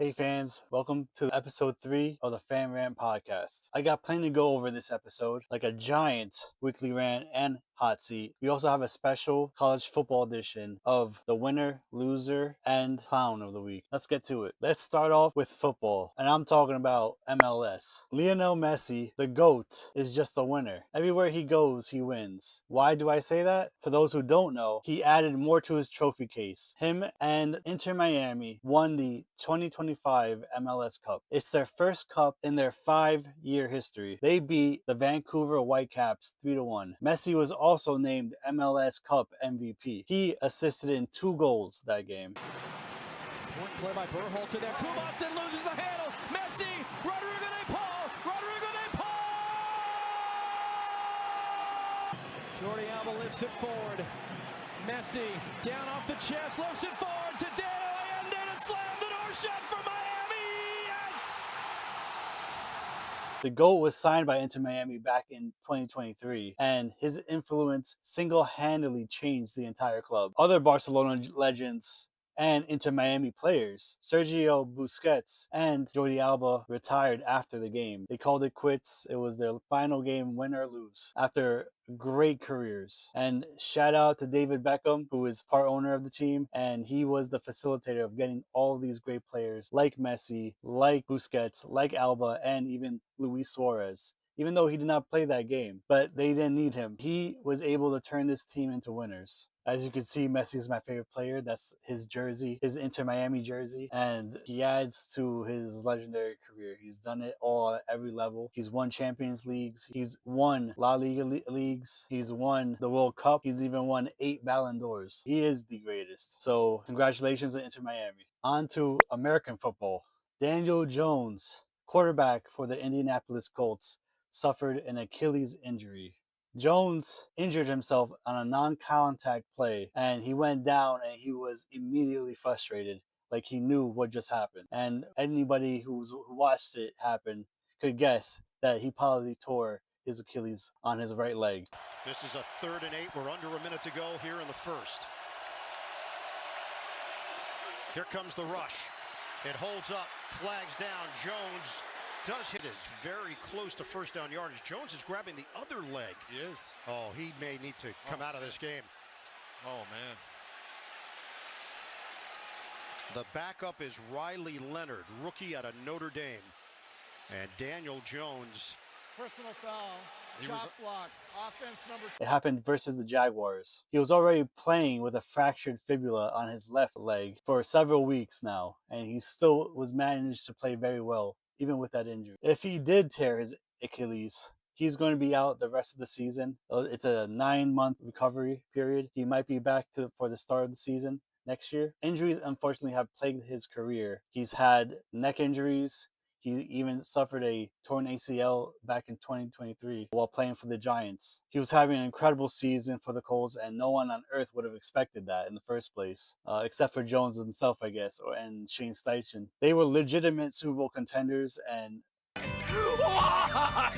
Hey fans, welcome to episode 3 of the Fan Rant Podcast. I got plenty to go over this episode, like a giant weekly rant and hot seat. We also have a special college football edition of the winner, loser, and clown of the week. Let's get to it. Let's start off with football, and I'm talking about MLS. Lionel Messi, the GOAT, is just a winner. Everywhere he goes, he wins. Why do I say that? For those who don't know, he added more to his trophy case. Him and Inter Miami won the 2025 MLS Cup. It's their first cup in their 5-year history. They beat the Vancouver Whitecaps 3-1. Messi was also named MLS Cup MVP. He assisted in 2 goals that game. Point play by Berhalter there. Kumasin loses the handle. Messi, Rodrigo de Paul, Rodrigo de Paul! Jordi Alba lifts it forward. Messi down off the chest, lifts it forward to Dano Allende to slam the door shut for Miami. Yes! The GOAT was signed by Inter Miami back in 2023, and his influence single-handedly changed the entire club. Other Barcelona legends and Inter Miami players, Sergio Busquets and Jordi Alba, retired after the game. They called it quits. It was their final game, win or lose, after great careers. And shout out to David Beckham, who is part owner of the team, and he was the facilitator of getting all of these great players like Messi, like Busquets, like Alba, and even Luis Suarez. Even though he did not play that game, but they didn't need him. He was able to turn this team into winners. As you can see, Messi is my favorite player. That's his jersey, his Inter Miami jersey, and he adds to his legendary career. He's done it all at every level. He's won Champions Leagues. He's won La Liga leagues. He's won the World Cup. He's even won 8 Ballon d'Ors. He is the greatest. So congratulations to Inter Miami. On to American football. Daniel Jones, quarterback for the Indianapolis Colts, suffered an Achilles injury. Jones injured himself on a non-contact play, and he went down and he was immediately frustrated, like he knew what just happened. And anybody who watched it happen could guess that he probably tore his Achilles on his right leg. This is a 3rd and 8. We're under a minute to go here in the first. Here comes the rush. It holds up, flags down. Jones does hit it. Very close to first down yardage. Jones is grabbing the other leg. He is. Oh, he may need to come out of this game. Oh, man. The backup is Riley Leonard, rookie out of Notre Dame. And Daniel Jones. Personal foul. Shot block. Offense number 2. It happened versus the Jaguars. He was already playing with a fractured fibula on his left leg for several weeks now, and he still was managed to play very well, even with that injury. If he did tear his Achilles, he's going to be out the rest of the season. It's a 9-month recovery period. He might be back for the start of the season next year. Injuries, unfortunately, have plagued his career. He's had neck injuries. He even suffered a torn ACL back in 2023 while playing for the Giants. He was having an incredible season for the Colts, and no one on earth would have expected that in the first place, except for Jones himself, I guess, and Shane Steichen. They were legitimate Super Bowl contenders, and Why?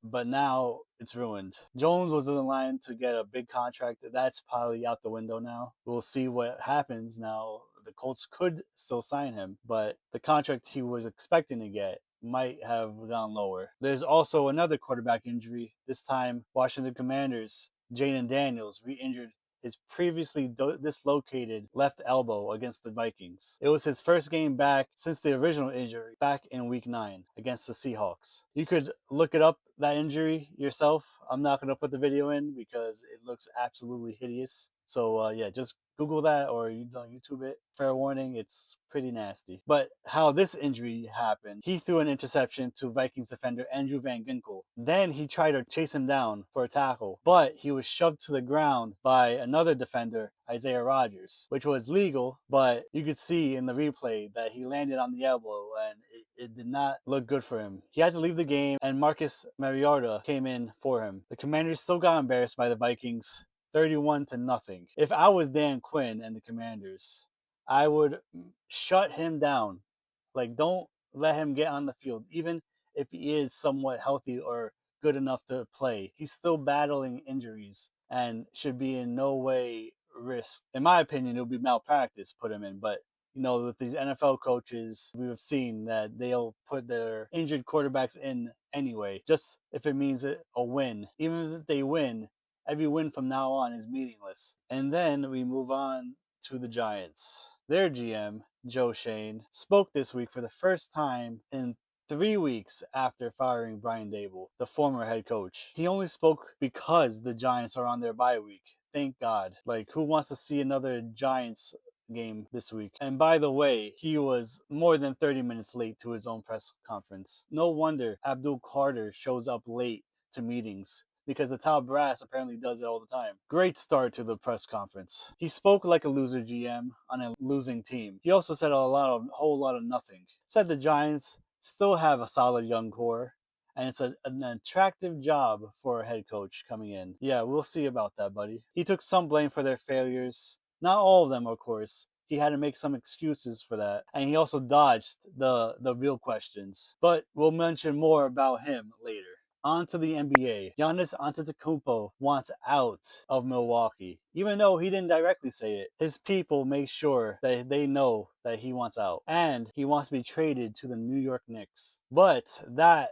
but now it's ruined. Jones was in the line to get a big contract. That's probably out the window now. We'll see what happens now. The Colts could still sign him, but the contract he was expecting to get might have gone lower. There's also another quarterback injury. This time, Washington Commanders, Jaden Daniels, re-injured his previously dislocated left elbow against the Vikings. It was his first game back since the original injury back in week 9 against the Seahawks. You could look it up, that injury, yourself. I'm not going to put the video in because it looks absolutely hideous. So yeah, just Google that or YouTube it. Fair warning, it's pretty nasty. But how this injury happened, he threw an interception to Vikings defender Andrew Van Ginkel. Then he tried to chase him down for a tackle, but he was shoved to the ground by another defender, Isaiah Rodgers, which was legal, but you could see in the replay that he landed on the elbow and it did not look good for him. He had to leave the game, and Marcus Mariota came in for him. The Commanders still got embarrassed by the Vikings, 31-0. If I was Dan Quinn and the Commanders, I would shut him down. Like, don't let him get on the field. Even if he is somewhat healthy or good enough to play, he's still battling injuries and should be in no way risk. In my opinion, it would be malpractice put him in, but with these NFL coaches, we've seen that they'll put their injured quarterbacks in anyway, just if it means a win. Even if they win, every win from now on is meaningless. And then we move on to the Giants. Their GM, Joe Shane, spoke this week for the first time in 3 weeks after firing Brian Dable, the former head coach. He only spoke because the Giants are on their bye week. Thank God. Like, who wants to see another Giants game this week? And by the way, he was more than 30 minutes late to his own press conference. No wonder Abdul Carter shows up late to meetings, because the top brass apparently does it all the time. Great start to the press conference. He spoke like a loser GM on a losing team. He also said a whole lot of nothing. Said the Giants still have a solid young core, and it's an attractive job for a head coach coming in. Yeah, we'll see about that, buddy. He took some blame for their failures. Not all of them, of course. He had to make some excuses for that, and he also dodged the real questions. But we'll mention more about him later. On to the NBA. Giannis Antetokounmpo wants out of Milwaukee. Even though he didn't directly say it, his people make sure that they know that he wants out. And he wants to be traded to the New York Knicks. But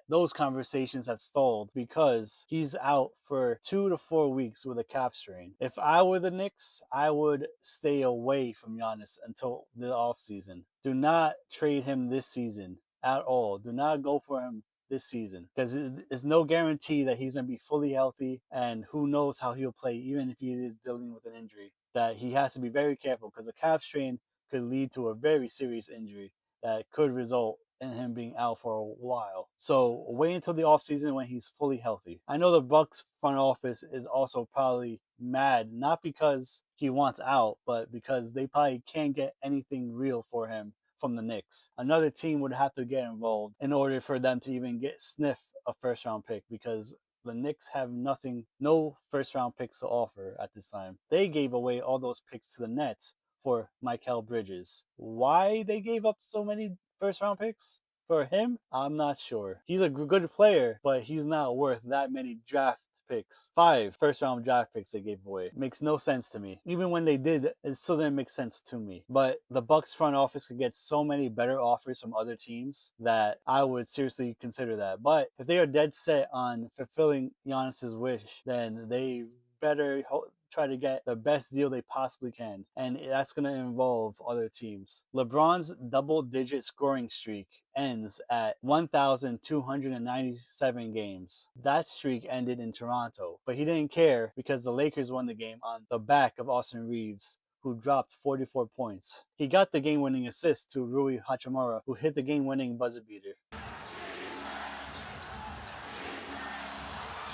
those conversations have stalled because he's out for 2 to 4 weeks with a calf strain. If I were the Knicks, I would stay away from Giannis until the offseason. Do not trade him this season at all. Do not go for him this season, because there's no guarantee that he's going to be fully healthy, and who knows how he'll play even if he is dealing with an injury. That he has to be very careful, because a calf strain could lead to a very serious injury that could result in him being out for a while. So wait until the offseason when he's fully healthy. I know the Bucks front office is also probably mad, not because he wants out, but because they probably can't get anything real for him from the Knicks. Another team would have to get involved in order for them to even sniff a first round pick, because the Knicks have no first round picks to offer at this time. They gave away all those picks to the Nets for Mikal Bridges. Why they gave up so many first round picks for him, I'm not sure. He's a good player, but he's not worth that many draft picks. 5 first round draft picks they gave away. It makes no sense to me. Even when they did, it still didn't make sense to me. But the Bucks front office could get so many better offers from other teams that I would seriously consider that. But if they are dead set on fulfilling Giannis's wish, then they better try to get the best deal they possibly can, and that's going to involve other teams. LeBron's double-digit scoring streak ends at 1,297 games. That streak ended in Toronto, but he didn't care because the Lakers won the game on the back of Austin Reeves, who dropped 44 points. He got the game-winning assist to Rui Hachimura, who hit the game-winning buzzer beater.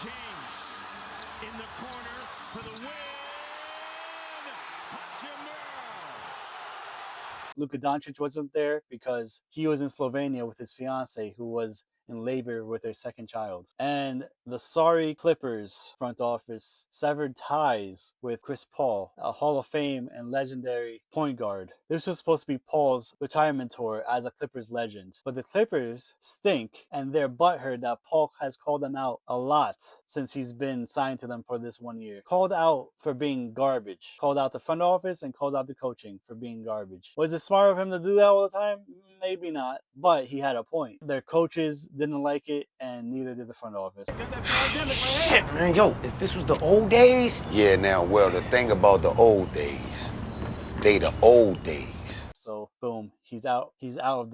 James in the corner for the win. Luka Doncic wasn't there because he was in Slovenia with his fiance, who was in labor with their second child. And the sorry Clippers front office severed ties with Chris Paul, a Hall of Fame and legendary point guard. This was supposed to be Paul's retirement tour as a Clippers legend. But the Clippers stink, and they're butthurt that Paul has called them out a lot since he's been signed to them for this 1 year. Called out for being garbage. Called out the front office and called out the coaching for being garbage. Was it smart of him to do that all the time? Maybe not, but he had a point. Their coaches didn't like it, and neither did the front office. Shit, man, yo, if this was the old days. Yeah, now, well, the thing about the old days, they the old days. So boom, he's out. He's off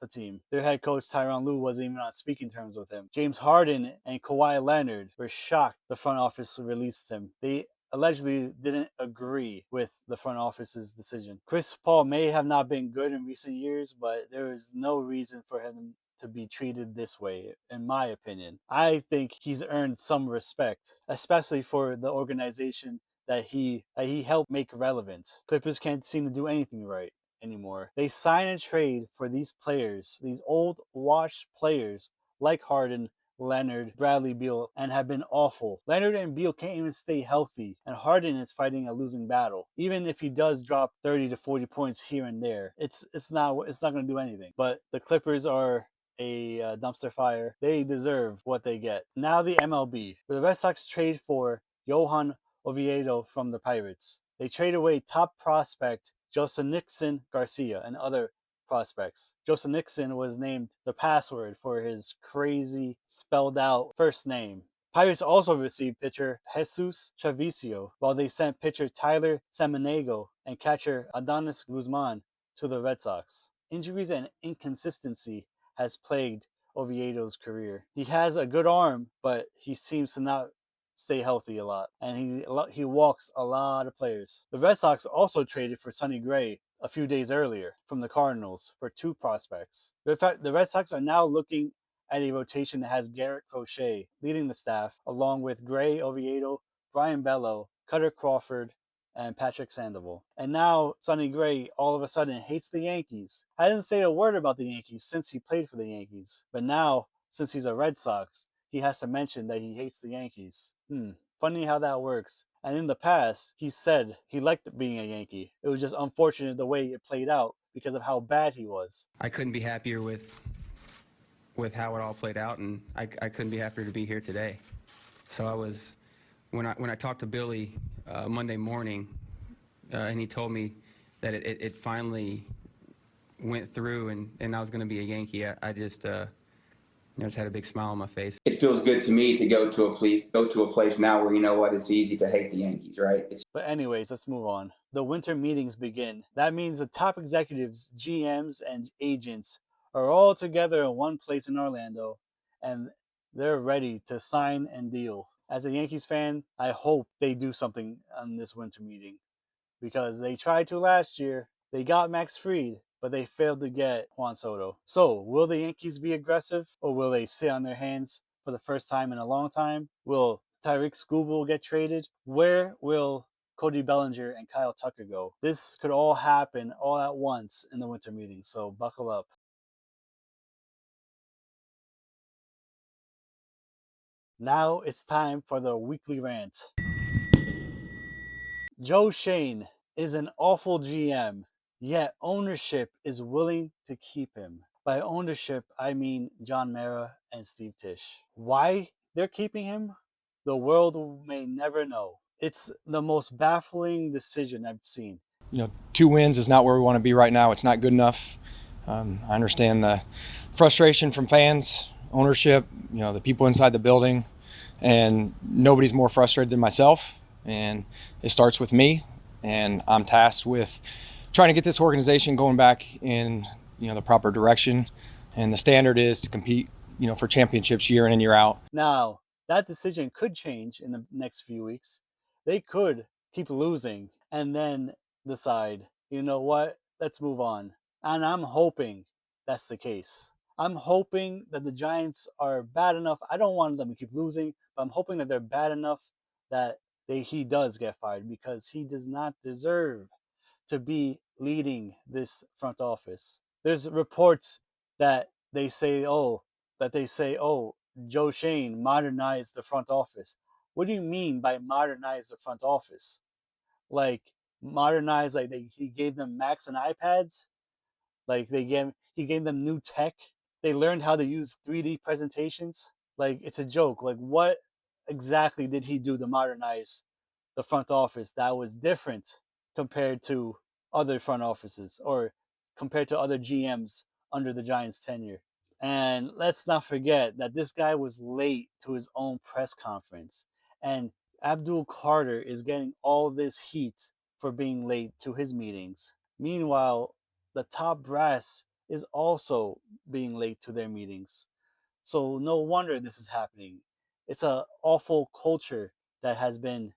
the team. Their head coach Tyronn Lue wasn't even on speaking terms with him. James Harden and Kawhi Leonard were shocked the front office released him. They allegedly didn't agree with the front office's decision. Chris Paul may have not been good in recent years, but there is no reason for him to be treated this way, in my opinion. I think he's earned some respect, especially for the organization that he helped make relevant. Clippers can't seem to do anything right anymore. They sign and trade for these players, these old washed players like Harden, Leonard, Bradley Beal, and have been awful. Leonard and Beal can't even stay healthy, and Harden is fighting a losing battle. Even if he does drop 30 to 40 points here and there, it's not going to do anything. But the Clippers are a dumpster fire. They deserve what they get. Now the MLB. The Red Sox trade for Johan Oviedo from the Pirates. They traded away top prospect Joseph Nixon Garcia and other prospects. Joseph Nixon was named the password for his crazy spelled out first name. Pirates also received pitcher Jesus Chavicio, while they sent pitcher Tyler Samaniego and catcher Adonis Guzman to the Red Sox. Injuries and inconsistency has plagued Oviedo's career. He has a good arm, but he seems to not stay healthy a lot, and he walks a lot of players. The Red Sox also traded for Sonny Gray a few days earlier from the Cardinals for 2 prospects. The Red Sox are now looking at a rotation that has Garrett Crochet leading the staff, along with Gray, Oviedo, Brian Bello, Cutter Crawford, and Patrick Sandoval. And now Sonny Gray all of a sudden hates the Yankees. Hasn't said a word about the Yankees since he played for the Yankees. But now, since he's a Red Sox, he has to mention that he hates the Yankees. Funny how that works. And in the past, he said he liked being a Yankee. It was just unfortunate the way it played out because of how bad he was. I couldn't be happier with how it all played out, and I couldn't be happier to be here today. So I was, when I talked to Billy Monday morning, and he told me that it finally went through and I was going to be a Yankee, I just had a big smile on my face. It feels good to me to go to a place now where, you know what, it's easy to hate the Yankees, right? But anyways, let's move on. The winter meetings begin. That means the top executives, GMs, and agents are all together in one place in Orlando, and they're ready to sign and deal. As a Yankees fan, I hope they do something on this winter meeting, because they tried to last year. They got Max Fried, but they failed to get Juan Soto. So, will the Yankees be aggressive, or will they sit on their hands for the first time in a long time? Will Tyreek Skubal get traded? Where will Cody Bellinger and Kyle Tucker go? This could all happen all at once in the winter meeting, so buckle up. Now it's time for the weekly rant. Joe Shane is an awful GM, yet ownership is willing to keep him. By ownership, I mean John Mara and Steve Tisch. Why they're keeping him? The world may never know. It's the most baffling decision I've seen. 2 wins is not where we want to be right now. It's not good enough. I understand the frustration from fans, ownership, the people inside the building, and nobody's more frustrated than myself. And it starts with me, and I'm tasked with trying to get this organization going back in the proper direction. And the standard is to compete for championships year in and year out. Now, that decision could change in the next few weeks. They could keep losing and then decide, you know what, let's move on. And I'm hoping that's the case. I'm hoping that the Giants are bad enough. I don't want them to keep losing, but I'm hoping that they're bad enough that he does get fired, because he does not deserve to be leading this front office. There's reports that they say, oh, Joe Shane modernized the front office. What do you mean by modernize the front office? Like modernize, like he gave them Macs and iPads? Like he gave them new tech? They learned how to use 3D presentations? Like, it's a joke. Like, what exactly did he do to modernize the front office that was different compared to other front offices, or compared to other GMs under the Giants' tenure? And let's not forget that this guy was late to his own press conference. And Abdul Carter is getting all this heat for being late to his meetings. Meanwhile, the top brass is also being late to their meetings. So no wonder this is happening. It's a awful culture that has been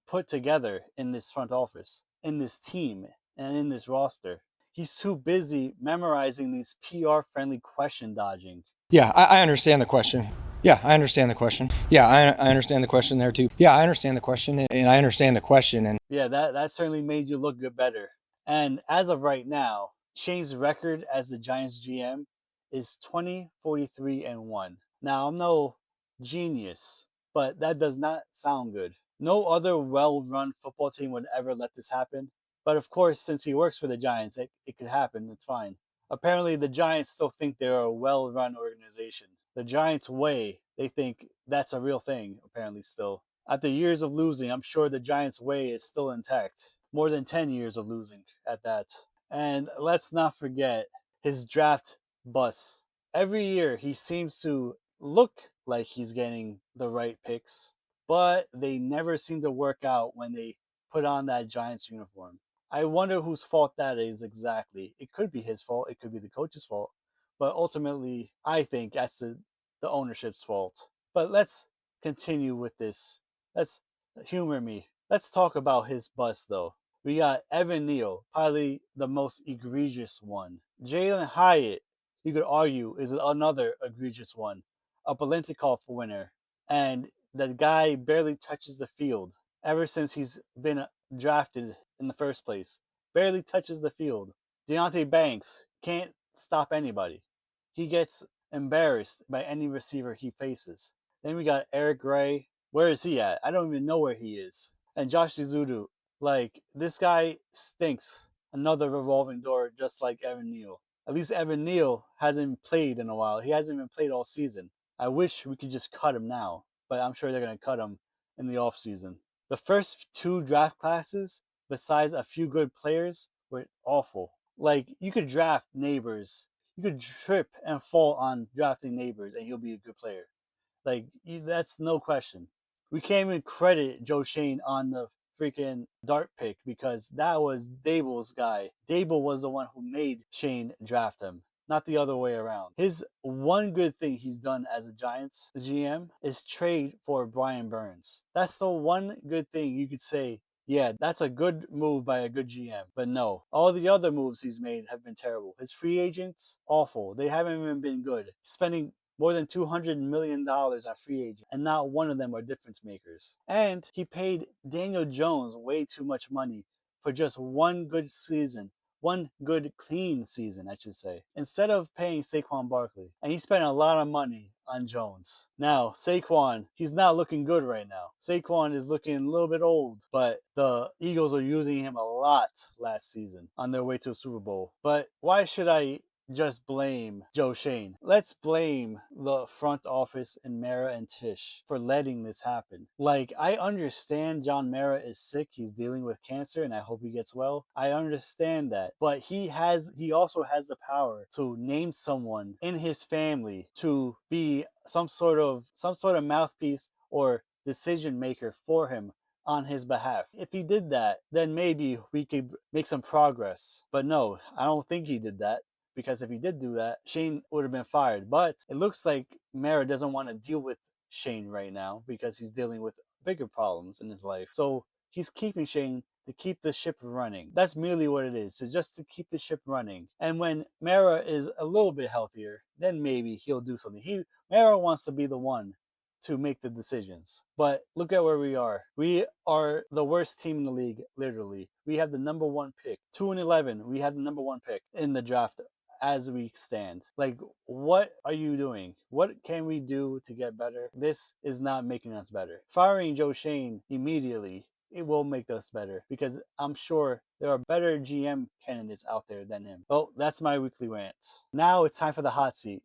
put together in this front office, in this team, and in this roster. He's too busy memorizing these PR-friendly question dodging. Yeah, I understand the question. Yeah, I understand the question. Yeah, I understand the question there too. Yeah, I understand the question, and I understand the question. And yeah, that certainly made you look good better. And as of right now, Shane's record as the Giants GM is 20-43-1. Now, I'm no genius, but that does not sound good. No other well-run football team would ever let this happen. But of course, since he works for the Giants, it could happen. It's fine. Apparently, the Giants still think they're a well-run organization. The Giants way, they think that's a real thing, apparently still. After years of losing, I'm sure the Giants' way is still intact. More than 10 years of losing at that. And let's not forget his draft bust. Every year he seems to look like he's getting the right picks, but they never seem to work out when they put on that Giants uniform. I wonder whose fault that is exactly. It could be his fault, it could be the coach's fault, but ultimately I think that's the ownership's fault. But let's continue with this. Let's humor me. Let's talk about his bust though. We got Evan Neal, probably the most egregious one. Jalen Hyatt, you could argue, is another egregious one. A Palintikov winner. And the guy barely touches the field ever since he's been drafted in the first place. Barely touches the field. Deontay Banks can't stop anybody. He gets embarrassed by any receiver he faces. Then we got Eric Gray. Where is he at? I don't even know where he is. And Josh Zudu. Like, this guy stinks. Another revolving door just like Evan Neal. At least Evan Neal hasn't played in a while. He hasn't even played all season. I wish we could just cut him now, but I'm sure they're going to cut him in the offseason. The first two draft classes, besides a few good players, were awful. Like, you could draft Neighbors. You could trip and fall on drafting Neighbors, and he'll be a good player. Like, that's no question. We can't even credit Joe Shane on the freaking dart pick because that was Dable's guy. Dable was the one who made Shane draft him, not the other way around. His one good thing he's done as a Giants GM is trade for Brian Burns. That's the one good thing you could say, yeah, that's a good move by a good GM. But no, all the other moves he's made have been terrible. His free agents, awful. They haven't even been good. Spending more than $200 million on free agents, and not one of them are difference makers. And he paid Daniel Jones way too much money for just one good season. One good clean season, I should say, instead of paying Saquon Barkley. And he spent a lot of money on Jones. Now, Saquon, he's not looking good right now. Saquon is looking a little bit old, but the Eagles were using him a lot last season on their way to a Super Bowl. But why should I just blame Joe Shane? Let's blame the front office and Mara and Tish for letting this happen. Like, I understand John Mara is sick. He's dealing with cancer, and I hope he gets well. I understand that. But he also has the power to name someone in his family to be some sort of mouthpiece or decision maker for him on his behalf. If he did that, then maybe we could make some progress. But no, I don't think he did that. Because if he did do that, Shane would have been fired. But it looks like Mara doesn't want to deal with Shane right now because he's dealing with bigger problems in his life. So he's keeping Shane to keep the ship running. That's merely what it is, just to keep the ship running. And when Mara is a little bit healthier, then maybe he'll do something. Mara wants to be the one to make the decisions. But look at where we are. We are the worst team in the league, literally. We have the number one pick. 2-11, we have the number one pick in the draft as we stand. Like, what are you doing? What can we do to get better? This is not making us better. Firing Joe Shane immediately, it will make us better because I'm sure there are better GM candidates out there than him. Well, that's my weekly rant. Now it's time for the hot seat.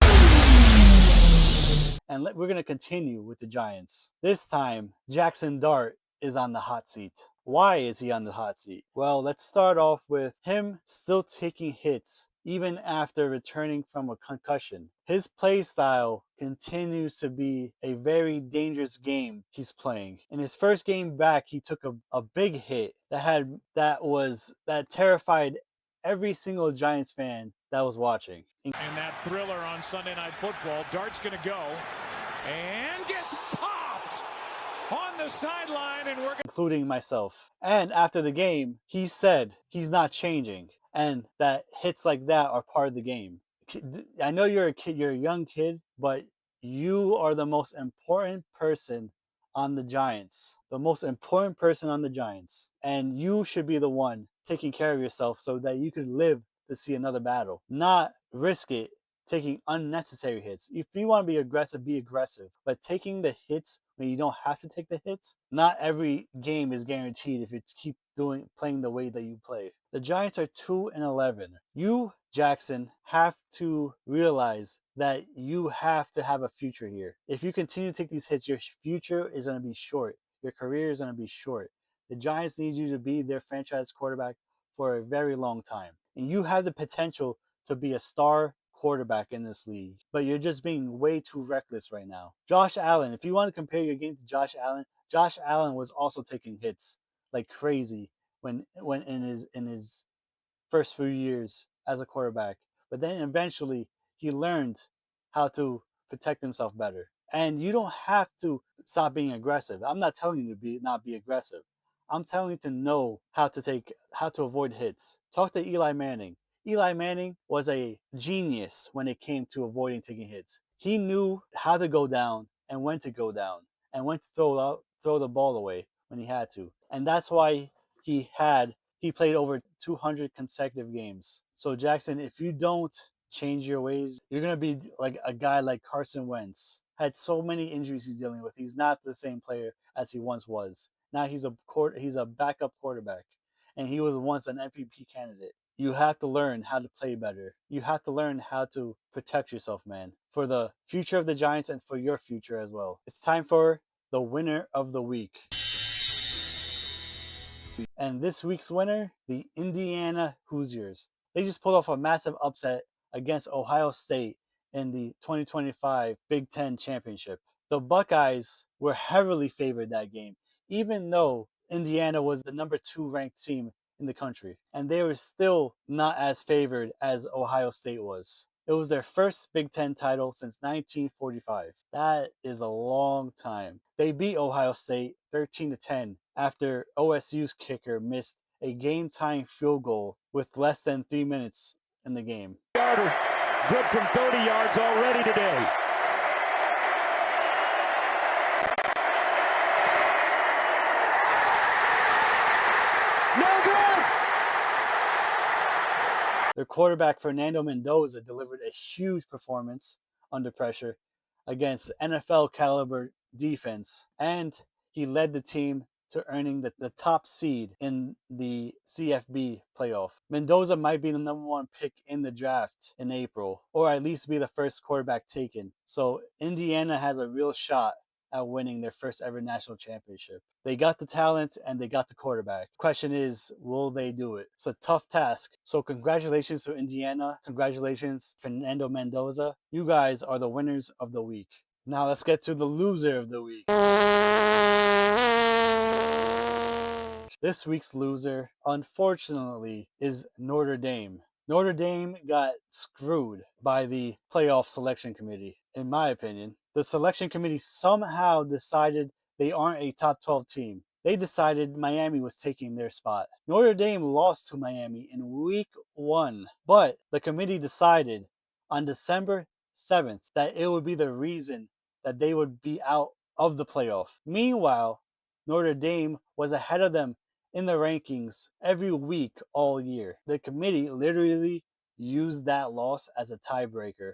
And we're going to continue with the Giants. This time, Jackson Dart is on the hot seat. Why is he on the hot seat? Well, let's start off with him still taking hits even after returning from a concussion. His play style continues to be a very dangerous game he's playing. In his first game back, he took a big hit that terrified every single Giants fan that was watching. And that thriller on Sunday Night Football, Dart's going to go and gets popped on the sideline, and including myself. And after the game, he said he's not changing and that hits like that are part of the game. I know you're a kid, you're a young kid, but you are the most important person on the Giants. The most important person on the Giants. And you should be the one taking care of yourself so that you could live to see another battle. Not risk it taking unnecessary hits. If you want to be aggressive. But taking the hits when you don't have to take the hits, not every game is guaranteed if you keep playing the way that you play. The Giants are 2-11. You, Jackson, have to realize that you have to have a future here. If you continue to take these hits, your future is going to be short. your career is going to be short. The Giants need you to be their franchise quarterback for a very long time. And you have the potential to be a star quarterback in this league, but you're just being way too reckless right now. Josh Allen, if you want to compare your game to Josh Allen was also taking hits like crazy when in his first few years as a quarterback. But then eventually he learned how to protect himself better. And you don't have to stop being aggressive. I'm not telling you to not be aggressive. I'm telling you to know how to avoid hits. Talk to Eli Manning. Eli Manning was a genius when it came to avoiding taking hits. He knew how to go down and when to go down and when to throw the ball away when he had to. And that's why he played over 200 consecutive games. So Jackson, if you don't change your ways, you're going to be like a guy like Carson Wentz. Had so many injuries he's dealing with. He's not the same player as he once was. Now he's a backup quarterback, and he was once an MVP candidate. You have to learn how to play better. You have to learn how to protect yourself, man, for the future of the Giants and for your future as well. It's time for the winner of the week. And this week's winner, the Indiana Hoosiers. They just pulled off a massive upset against Ohio State in the 2025 Big Ten Championship. The Buckeyes were heavily favored that game, even though Indiana was the number 2 ranked team in the country. And they were still not as favored as Ohio State was. It was their first Big Ten title since 1945. That is a long time. They beat Ohio State 13-10 after OSU's kicker missed a game-tying field goal with less than 3 minutes in the game. Good from 30 yards already today. No good! Their quarterback, Fernando Mendoza, delivered a huge performance under pressure against NFL caliber defense, and he led the team to earning the top seed in the CFB playoff. Mendoza might be the number 1 pick in the draft in April, or at least be the first quarterback taken. So Indiana has a real shot at winning their first ever national championship. They got the talent and they got the quarterback. Question is, will they do it? It's a tough task. So congratulations to Indiana. Congratulations, Fernando Mendoza. You guys are the winners of the week. Now let's get to the loser of the week. This week's loser, unfortunately, is Notre Dame. Notre Dame got screwed by the playoff selection committee, in my opinion. The selection committee somehow decided they aren't a top 12 team. They decided Miami was taking their spot. Notre Dame lost to Miami in week 1, but the committee decided on December 7th that it would be the reason that they would be out of the playoff. Meanwhile, Notre Dame was ahead of them in the rankings every week all year. The committee literally used that loss as a tiebreaker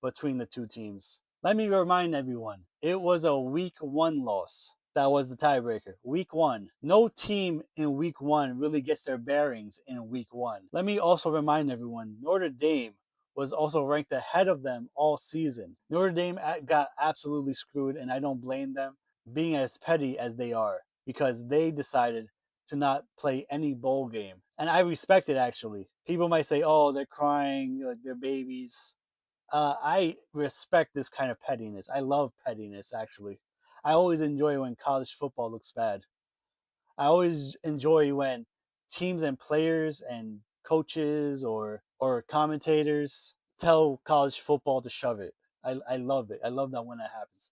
between the two teams. Let me remind everyone, it was a week 1 loss. That was the tiebreaker. Week 1. No team in week 1 really gets their bearings in week 1. Let me also remind everyone, Notre Dame was also ranked ahead of them all season. Notre Dame got absolutely screwed, and I don't blame them being as petty as they are, because they decided to not play any bowl game. And I respect it, actually. People might say, oh, they're crying, like they're babies. I respect this kind of pettiness. I love pettiness, actually. I always enjoy when college football looks bad. I always enjoy when teams and players and coaches or commentators tell college football to shove it. I love it. I love that when that happens.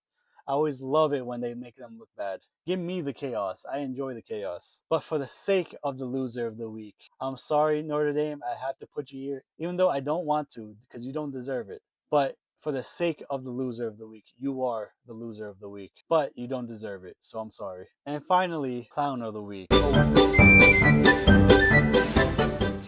I always love it when they make them look bad. Give me the chaos. I enjoy the chaos. But for the sake of the loser of the week, I'm sorry, Notre Dame, I have to put you here, even though I don't want to, because you don't deserve it. But for the sake of the loser of the week, you are the loser of the week. But you don't deserve it, so I'm sorry. And finally, clown of the week.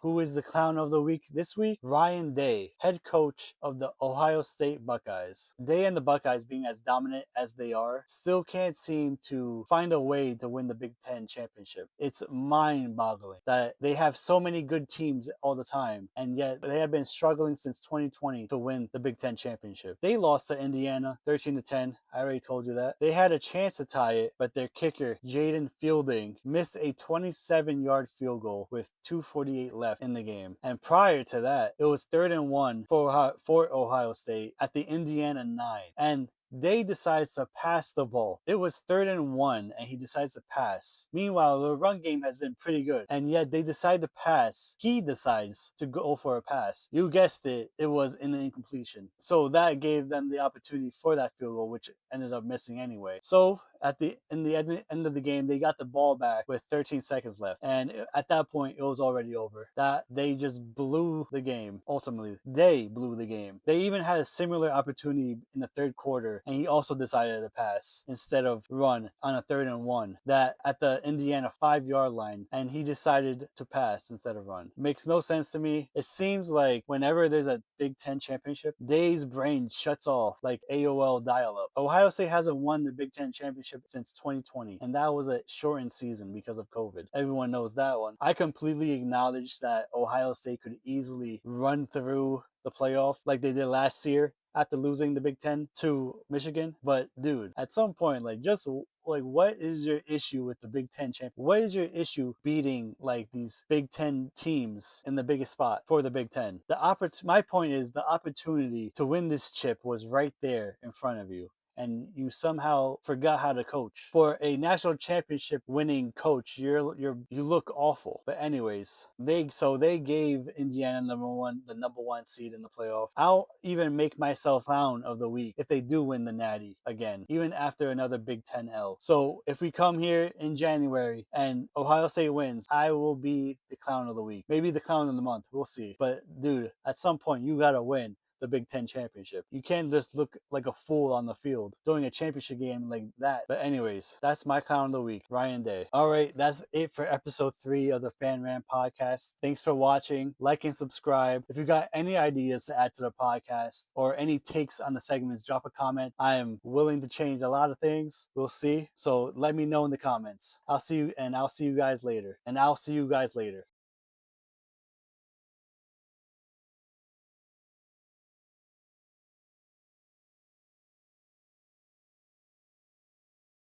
who is the clown of the week this week? Ryan Day, head coach of the Ohio State Buckeyes. Day and the Buckeyes, being as dominant as they are, still can't seem to find a way to win the Big Ten championship. It's mind-boggling that they have so many good teams all the time, and yet they have been struggling since 2020 to win the Big Ten championship. They lost to Indiana 13-10. I already told you that. They had a chance to tie it, but their kicker, Jaden Fielding, missed a 27-yard field goal with 2:48 left in the game. And prior to that, it was 3rd and 1 for Ohio State at the Indiana 9. And Day decides to pass the ball. It was 3rd and 1, and he decides to pass. Meanwhile, the run game has been pretty good, and yet they decide to pass. He decides to go for a pass. You guessed it, it was an incompletion. So that gave them the opportunity for that field goal, which ended up missing anyway. So at the end of the game, they got the ball back with 13 seconds left, and at that point, it was already over. That they just blew the game. Ultimately, they blew the game. They even had a similar opportunity in the 3rd quarter, and he also decided to pass instead of run on a 3rd and 1. That at the Indiana 5-yard line, and he decided to pass instead of run. Makes no sense to me. It seems like whenever there's a Big Ten championship, Day's brain shuts off like AOL dial-up. Ohio State hasn't won the Big Ten championship since 2020, and that was a shortened season because of COVID. Everyone knows that one. I completely acknowledge that Ohio State could easily run through the playoff like they did last year after losing the Big Ten to Michigan. But dude, at some point, what is your issue with the Big Ten champ? What is your issue beating like these Big Ten teams in the biggest spot for the Big Ten? My point is the opportunity to win this chip was right there in front of you, and you somehow forgot how to coach. For a national championship winning coach, you look awful. But anyways, they gave Indiana the number one seed in the playoff. I'll even make myself clown of the week if they do win the Natty again, even after another Big Ten L. So if we come here in January and Ohio State wins, I will be the clown of the week. Maybe the clown of the month. We'll see. But dude, at some point you gotta win the Big Ten championship. You can't just look like a fool on the field doing a championship game like that. But anyways, that's my clown of the week, Ryan Day. All right, that's it for episode 3 of the Fan Rant Podcast. Thanks for watching. Like and subscribe. If you got any ideas to add to the podcast or any takes on the segments, drop a comment. I am willing to change a lot of things. We'll see. So let me know in the comments. I'll see you guys later.